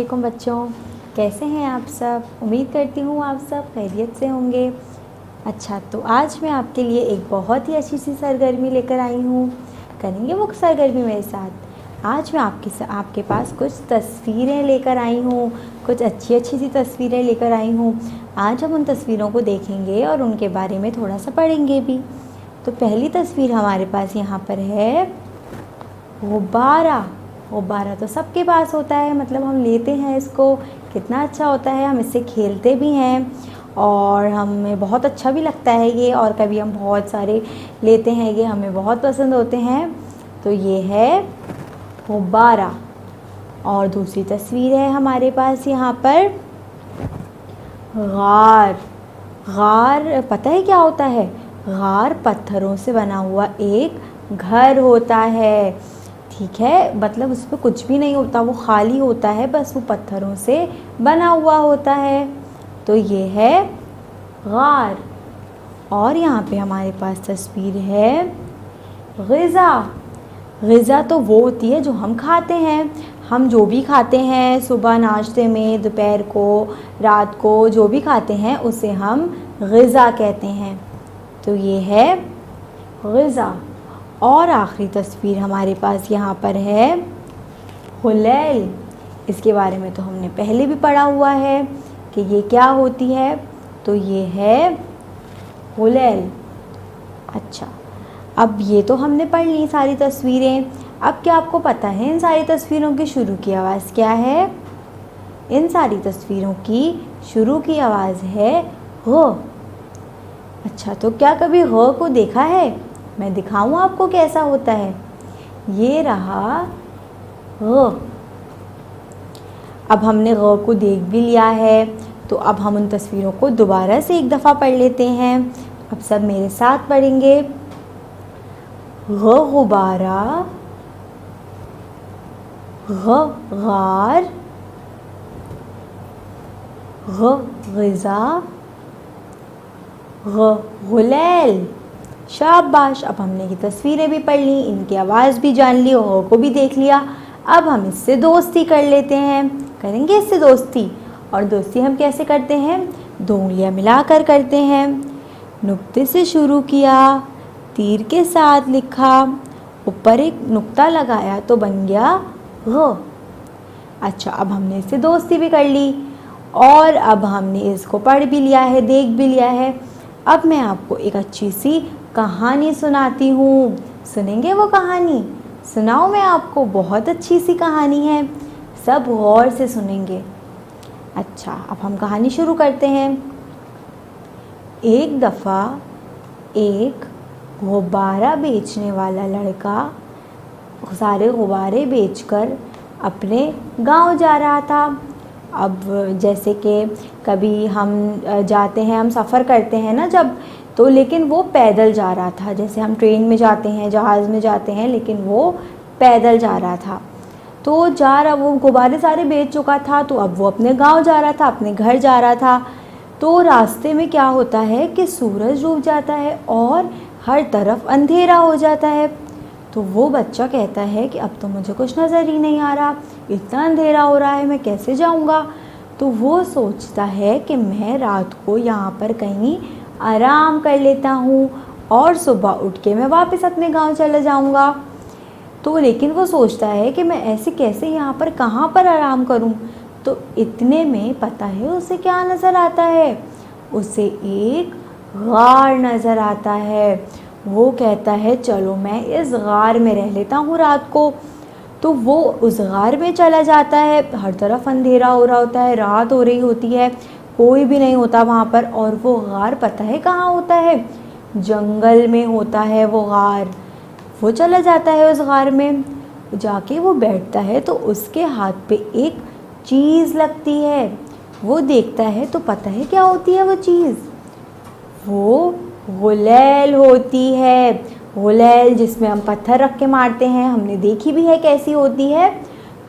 वालेकुम बच्चों, कैसे हैं आप सब। उम्मीद करती हूँ आप सब खैरियत से होंगे। अच्छा, तो आज मैं आपके लिए एक बहुत ही अच्छी सी सरगर्मी लेकर आई हूँ। करेंगे वो सरगर्मी मेरे साथ। आज मैं आपके पास कुछ तस्वीरें लेकर आई हूँ, कुछ अच्छी अच्छी सी तस्वीरें लेकर आई हूँ। आज हम उन तस्वीरों को देखेंगे और उनके बारे में थोड़ा सा पढ़ेंगे भी। तो पहली तस्वीर हमारे पास यहाँ पर है गुब्बारा। गुब्बारा तो सबके पास होता है, मतलब हम लेते हैं इसको, कितना अच्छा होता है, हम इससे खेलते भी हैं और हमें बहुत अच्छा भी लगता है ये। और कभी हम बहुत सारे लेते हैं, ये हमें बहुत पसंद होते हैं। तो ये है गुब्बारा। और दूसरी तस्वीर है हमारे पास यहाँ पर गार। गार पता है क्या होता है? गार पत्थरों से बना हुआ एक घर होता है, ठीक है। मतलब उस पर कुछ भी नहीं होता, वो खाली होता है, बस वो पत्थरों से बना हुआ होता है। तो ये है गार। और यहाँ पे हमारे पास तस्वीर है ग़िज़ा। ग़िज़ा तो वो होती है जो हम खाते हैं। हम जो भी खाते हैं सुबह नाश्ते में, दोपहर को, रात को, जो भी खाते हैं उसे हम ग़िज़ा कहते हैं। तो ये है ग़िज़ा। और आखिरी तस्वीर हमारे पास यहाँ पर है हुलैल। इसके बारे में तो हमने पहले भी पढ़ा हुआ है कि ये क्या होती है। तो ये है हुलैल। अच्छा, अब ये तो हमने पढ़ ली सारी तस्वीरें। अब क्या आपको पता है इन सारी तस्वीरों की शुरू की आवाज़ क्या है? इन सारी तस्वीरों की शुरू की आवाज़ है ह। अच्छा, तो क्या कभी ह को देखा है? मैं दिखाऊं आपको कैसा होता है। ये रहा ग। अब हमने ग को देख भी लिया है, तो अब हम उन तस्वीरों को दोबारा से एक दफ़ा पढ़ लेते हैं। अब सब मेरे साथ पढ़ेंगे। ग गुब्बारा, ग गार, ग ग़िज़ा, ग गुलैल। शाबाश। अब हमने ये तस्वीरें भी पढ़ ली, इनकी आवाज़ भी जान ली, ग को भी देख लिया। अब हम इससे दोस्ती कर लेते हैं, करेंगे इससे दोस्ती। और दोस्ती हम कैसे करते हैं? दो उंगलियां मिलाकर करते हैं। नुक्ते से शुरू किया, तीर के साथ लिखा, ऊपर एक नुक्ता लगाया तो बन गया ग। अच्छा, अब हमने इससे दोस्ती भी कर ली और अब हमने इसको पढ़ भी लिया है, देख भी लिया है। अब मैं आपको एक अच्छी सी कहानी सुनाती हूँ। सुनेंगे वो कहानी? सुनाओ मैं आपको, बहुत अच्छी सी कहानी है, सब गौर से सुनेंगे। अच्छा, अब हम कहानी शुरू करते हैं। एक दफ़ा एक गुब्बारा बेचने वाला लड़का सारे गुब्बारे बेचकर अपने गांव जा रहा था। अब जैसे कि कभी हम जाते हैं, हम सफ़र करते हैं ना जब, तो लेकिन वो पैदल जा रहा था। जैसे हम ट्रेन में जाते हैं, जहाज़ में जाते हैं, लेकिन वो पैदल जा रहा था। तो जा रहा, वो गुब्बारे सारे बेच चुका था, तो अब वो अपने गांव जा रहा था, अपने घर जा रहा था। तो रास्ते में क्या होता है कि सूरज डूब जाता है और हर तरफ अंधेरा हो जाता है। तो वो बच्चा कहता है कि अब तो मुझे कुछ नज़र ही नहीं आ रहा, इतना अंधेरा हो रहा है, मैं कैसे जाऊंगा। तो वो सोचता है कि मैं रात को यहाँ पर कहीं आराम कर लेता हूँ और सुबह उठ के मैं वापस अपने गांव चला जाऊँगा। तो लेकिन वो सोचता है कि मैं ऐसे कैसे यहाँ पर, कहाँ पर आराम करूँ। तो इतने में पता है उसे क्या नज़र आता है? उसे एक गार नज़र आता है। वो कहता है चलो मैं इस गार में रह लेता हूँ रात को। तो वो उस गार में चला जाता है। हर तरफ अंधेरा हो रहा होता है, रात हो रही होती है, कोई भी नहीं होता वहाँ पर। और वो गार पता है कहाँ होता है? जंगल में होता है वो गार। वो चला जाता है उस गार में, जाके वो बैठता है तो उसके हाथ पे एक चीज़ लगती है। वो देखता है तो पता है क्या होती है वो चीज़? वो गुलैल होती है। गुलैल जिसमें हम पत्थर रख के मारते हैं, हमने देखी भी है कैसी होती है।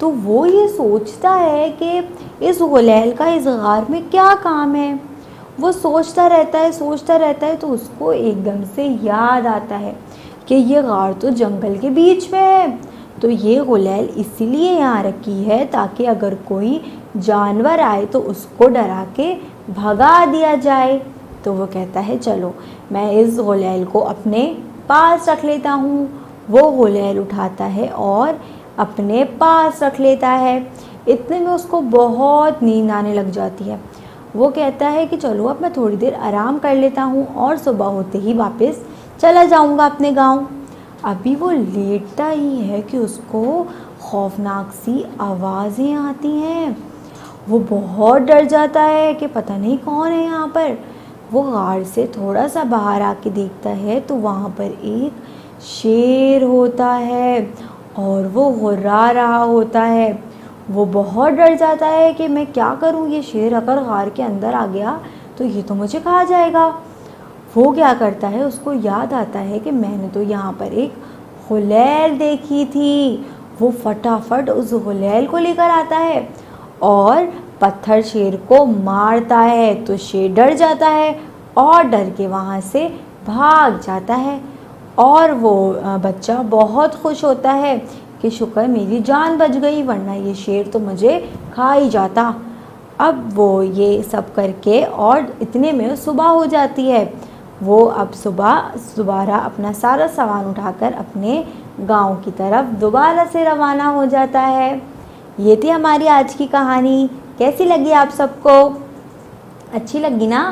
तो वो ये सोचता है कि इस गुलैल का इस गार में क्या काम है। वो सोचता रहता है, सोचता रहता है, तो उसको एकदम से याद आता है कि ये गार तो जंगल के बीच में है। तो ये गुलेल इसीलिए यहाँ रखी है ताकि अगर कोई जानवर आए तो उसको डरा के भगा दिया जाए। तो वो कहता है चलो मैं इस गुलेल को अपने पास रख लेता हूँ। वो गुलेल उठाता है और अपने पास रख लेता है। इतने में उसको बहुत नींद आने लग जाती है। वो कहता है कि चलो अब मैं थोड़ी देर आराम कर लेता हूँ और सुबह होते ही वापस चला जाऊँगा अपने गांव। अभी वो लेटता ही है कि उसको खौफनाक सी आवाज़ें आती हैं। वो बहुत डर जाता है कि पता नहीं कौन है यहाँ पर। वो गार से थोड़ा सा बाहर आके देखता है तो वहाँ पर एक शेर होता है और वो गुर्रा रहा होता है। वो बहुत डर जाता है कि मैं क्या करूँ, ये शेर अगर गार के अंदर आ गया तो ये तो मुझे खा जाएगा। वो क्या करता है, उसको याद आता है कि मैंने तो यहाँ पर एक गुलेल देखी थी। वो फटाफट उस गुलेल को लेकर आता है और पत्थर शेर को मारता है। तो शेर डर जाता है और डर के वहाँ से भाग जाता है। और वो बच्चा बहुत खुश होता है कि शुक्र मेरी जान बच गई, वरना ये शेर तो मुझे खा ही जाता। अब वो ये सब करके और इतने में सुबह हो जाती है। वो अब सुबह दोबारा अपना सारा सामान उठाकर अपने गांव की तरफ दोबारा से रवाना हो जाता है। ये थी हमारी आज की कहानी। कैसी लगी आप सबको? अच्छी लगी ना?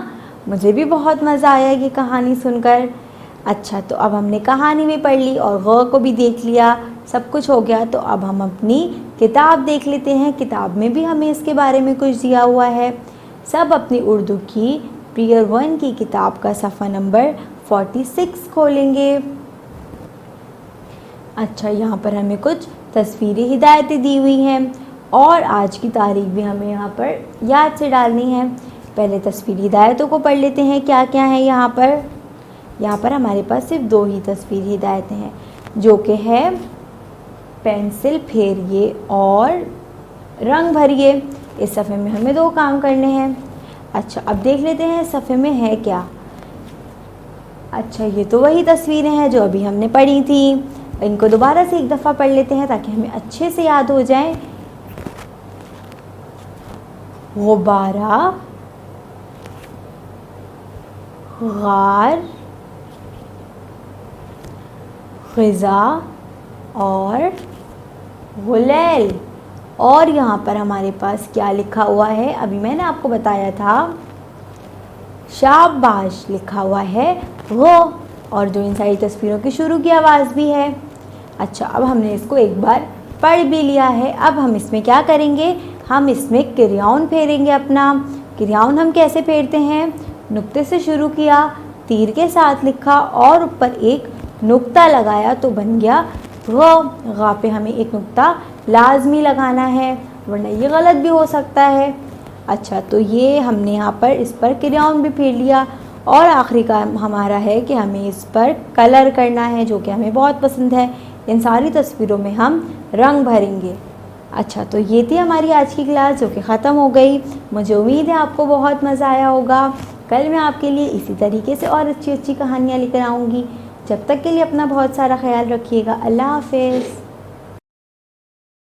मुझे भी बहुत मज़ा आया ये कहानी सुनकर। अच्छा, तो अब हमने कहानी भी पढ़ ली और गौ को भी देख लिया, सब कुछ हो गया। तो अब हम अपनी किताब देख लेते हैं। किताब में भी हमें इसके बारे में कुछ दिया हुआ है। सब अपनी उर्दू की प्रियर 1 की किताब का सफ़ा नंबर 46 खोलेंगे। अच्छा, यहाँ पर हमें कुछ तस्वीरें हिदायतें दी हुई हैं और आज की तारीख भी हमें यहाँ पर याद से डालनी है। पहले तस्वीर हिदायतों को पढ़ लेते हैं क्या क्या है यहाँ पर। यहाँ पर हमारे पास सिर्फ 2 ही तस्वीर हिदायतें हैं, जो कि है पेंसिल फेरिए और रंग भरिए। इस सफ़े में हमें 2 काम करने हैं। अच्छा, अब देख लेते हैं सफ़े में है क्या। अच्छा, ये तो वही तस्वीरें हैं जो अभी हमने पढ़ी थी। इनको दोबारा से एक दफ़ा पढ़ लेते हैं ताकि हमें अच्छे से याद हो जाए। गुब्बारा, गार, ग़िज़ा और गुलेल। और यहाँ पर हमारे पास क्या लिखा हुआ है, अभी मैंने आपको बताया था, शाबाश लिखा हुआ है वो। और जो इन सारी तस्वीरों की शुरू की आवाज़ भी है। अच्छा, अब हमने इसको एक बार पढ़ भी लिया है। अब हम इसमें क्या करेंगे, हम इसमें क्रेयॉन फेरेंगे अपना। क्रेयॉन हम कैसे फेरते हैं, नुक्ते से शुरू किया, तीर के साथ लिखा और ऊपर एक नुक्ता लगाया तो बन गया ग। गा पे हमें एक नुक्ता लाजमी लगाना है, वरना ये गलत भी हो सकता है। अच्छा, तो ये हमने यहाँ पर इस पर क्रेयॉन भी फेर लिया। और आखिरी काम हमारा है कि हमें इस पर कलर करना है, जो कि हमें बहुत पसंद है। इन सारी तस्वीरों में हम रंग भरेंगे। अच्छा, तो ये थी हमारी आज की क्लास जो कि ख़त्म हो गई। मुझे उम्मीद है आपको बहुत मज़ा आया होगा। कल मैं आपके लिए इसी तरीके से और अच्छी अच्छी कहानियाँ लेकर आऊँगी। जब तक के लिए अपना बहुत सारा ख्याल रखिएगा। अल्लाह हाफ़िज़।